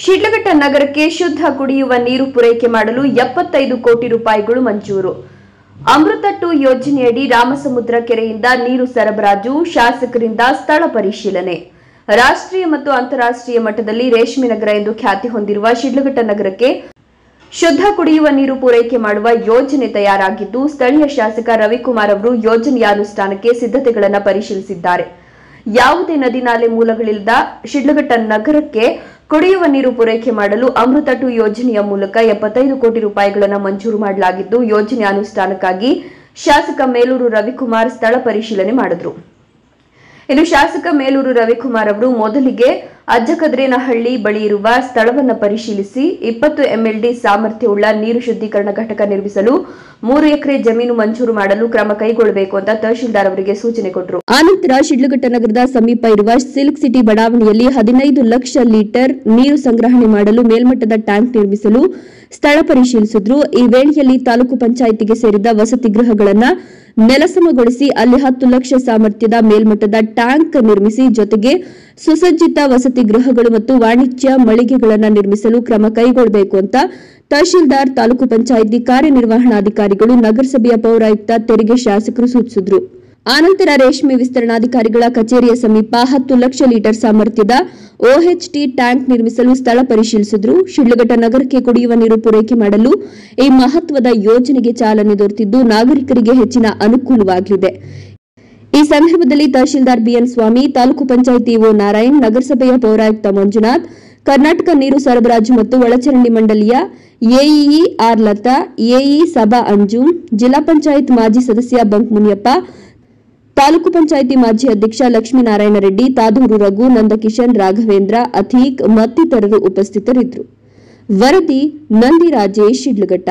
ಶಿಡ್ಲಘಟ್ಟ ನಗರಕ್ಕೆ ಶುದ್ಧ ಕುಡಿಯುವ ನೀರು ಪೂರೈಕೆ ಮಾಡಲು 75 ಕೋಟಿ ರೂಪಾಯಿಗಳು ಮಂಜೂರು. ಅಮೃತ 2 ಯೋಜನೆಯಡಿ ರಾಮಸಮುದ್ರ ಕೆರೆಯಿಂದ ನೀರು ಸರಬರಾಜು, ಶಾಸಕರಿಂದ ಸ್ಥಳ ಪರಿಶೀಲನೆ. ರಾಷ್ಟ್ರೀಯ ಮತ್ತು ಅಂತಾರಾಷ್ಟ್ರೀಯ ಮಟ್ಟದಲ್ಲಿ ರೇಷ್ಮೆ ನಗರ ಎಂದು ಖ್ಯಾತಿ ಹೊಂದಿರುವ ಶಿಡ್ಲಘಟ್ಟ ನಗರಕ್ಕೆ ಶುದ್ಧ ಕುಡಿಯುವ ನೀರು ಪೂರೈಕೆ ಮಾಡುವ ಯೋಜನೆ ತಯಾರಾಗಿದ್ದು, ಸ್ಥಳೀಯ ಶಾಸಕ ರವಿಕುಮಾರ್ ಅವರು ಯೋಜನೆಯ ಅನುಷ್ಠಾನಕ್ಕೆ ಸಿದ್ಧತೆಗಳನ್ನು ಪರಿಶೀಲಿಸಿದ್ದಾರೆ. ಯಾವುದೇ ನದಿ ನಾಲೆ ಮೂಲಗಳಿಲ್ಲದ ಶಿಡ್ಲಘಟ್ಟ ನಗರಕ್ಕೆ ಕುಡಿಯುವ ನೀರು ಪೂರೈಕೆ ಮಾಡಲು ಅಮೃತ 2 ಯೋಜನೆಯ ಮೂಲಕ 75 ಕೋಟಿ ರೂಪಾಯಿಗಳನ್ನು ಮಂಜೂರು ಮಾಡಲಾಗಿದ್ದು, ಯೋಜನೆ ಅನುಷ್ಠಾನಕ್ಕಾಗಿ ಶಾಸಕ ಮೇಲೂರು ರವಿಕುಮಾರ್ ಸ್ಥಳ ಪರಿಶೀಲನೆ ಮಾಡಿದರು. ಇನ್ನು ಶಾಸಕ ಮೇಲೂರು ರವಿಕುಮಾರ್ ಅವರು ಮೊದಲಿಗೆ ಅಜ್ಜಕದ್ರೇನಹಳ್ಳಿ ಬಳಿ ಇರುವ ಸ್ಥಳವನ್ನು ಪರಿಶೀಲಿಸಿ 20 MLD ಸಾಮರ್ಥ್ಯವುಳ್ಳ ನೀರು ಶುದ್ಧೀಕರಣ ಘಟಕ ನಿರ್ಮಿಸಲು 3 ಎಕರೆ ಜಮೀನು ಮಂಜೂರು ಮಾಡಲು ಕ್ರಮ ಕೈಗೊಳ್ಳಬೇಕು ಅಂತ ತಹಶೀಲ್ದಾರ್ ಅವರಿಗೆ ಸೂಚನೆ ಕೊಟ್ಟರು. ಆನಂತರ ಶಿಡ್ಲಘಟ್ಟ ನಗರದ ಸಮೀಪ ಇರುವ ಸಿಲ್ಕ್ ಸಿಟಿ ಬಡಾವಣೆಯಲ್ಲಿ 15 ಲಕ್ಷ ಲೀಟರ್ ನೀರು ಸಂಗ್ರಹಣೆ ಮಾಡಲು ಮೇಲ್ಮಟ್ಟದ ಟ್ಯಾಂಕ್ ನಿರ್ಮಿಸಲು ಸ್ಥಳ ಪರಿಶೀಲಿಸಿದ್ರು. ಈ ವೇಳೆಯಲ್ಲಿ ತಾಲೂಕು ಪಂಚಾಯಿತಿಗೆ ಸೇರಿದ ವಸತಿ ಗೃಹಗಳನ್ನು ನೆಲಸಮಗೊಳಿಸಿ ಅಲ್ಲಿ 10 ಲಕ್ಷ ಸಾಮರ್ಥ್ಯದ ಮೇಲ್ಮಟ್ಟದ ಟ್ಯಾಂಕ್ ನಿರ್ಮಿಸಿ ಜೊತೆಗೆ ಸುಸಜ್ಜಿತ ವಸತಿ ಗೃಹಗಳು ಮತ್ತು ವಾಣಿಜ್ಯ ಮಳಿಗೆಗಳನ್ನು ನಿರ್ಮಿಸಲು ಕ್ರಮ ಕೈಗೊಳ್ಳಬೇಕು ಅಂತ ತಹಶೀಲ್ದಾರ್, ತಾಲೂಕು ಪಂಚಾಯಿತಿ ಕಾರ್ಯನಿರ್ವಹಣಾಧಿಕಾರಿಗಳು, ನಗರಸಭೆಯ ಪೌರಾಯುಕ್ತ, ತೆರಿಗೆ ಶಾಸಕರು ಸೂಚಿಸಿದರು. ಆನಂತರ ರೇಷ್ಮೆ ವಿಸ್ತರಣಾಧಿಕಾರಿಗಳ ಕಚೇರಿಯ ಸಮೀಪ 10 ಲಕ್ಷ ಲೀಟರ್ ಸಾಮರ್ಥ್ಯದ OHT ಟ್ಯಾಂಕ್ ನಿರ್ಮಿಸಲು ಸ್ಥಳ ಪರಿಶೀಲಿಸಿದರು. ಶಿಡ್ಲಘಟ್ಟ ನಗರಕ್ಕೆ ಕುಡಿಯುವ ನೀರು ಪೂರೈಕೆ ಮಾಡಲು ಈ ಮಹತ್ವದ ಯೋಜನೆಗೆ ಚಾಲನೆ ದೊರೆತಿದ್ದು, ನಾಗರಿಕರಿಗೆ ಹೆಚ್ಚಿನ ಅನುಕೂಲವಾಗಲಿದೆ. ಈ ಸಂದರ್ಭದಲ್ಲಿ ತಹಶೀಲ್ದಾರ್ BN ಸ್ವಾಮಿ, ತಾಲೂಕು ಪಂಚಾಯಿತಿ ಇಒ ನಾರಾಯಣ್, ನಗರಸಭೆಯ ಪೌರಾಯುಕ್ತ ಮಂಜುನಾಥ್, ಕರ್ನಾಟಕ ನೀರು ಸರಬರಾಜು ಮತ್ತು ಒಳಚರಂಡಿ ಮಂಡಳಿಯ AEE ಆರ್ ಲತಾ, AE ಸಭಾ ಅಂಜುಮ್, ಜಿಲ್ಲಾ ಪಂಚಾಯತ್ ಮಾಜಿ ಸದಸ್ಯ ಬಂಕ್ ಮುನಿಯಪ್ಪ, ತಾಲೂಕು ಪಂಚಾಯಿತಿ ಮಾಜಿ ಅಧ್ಯಕ್ಷ ಲಕ್ಷ್ಮೀನಾರಾಯಣ ರೆಡ್ಡಿ, ತಾದೂರು ರಘು, ನಂದಕಿಶನ್, ರಾಘವೇಂದ್ರ, ಅಥೀಕ್ ಮತ್ತಿತರರು ಉಪಸ್ಥಿತರಿದ್ದರು. ವರದಿ ನಂದಿ ರಾಜೇಶ್, ಶಿಡ್ಲಘಟ್ಟ.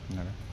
Nada.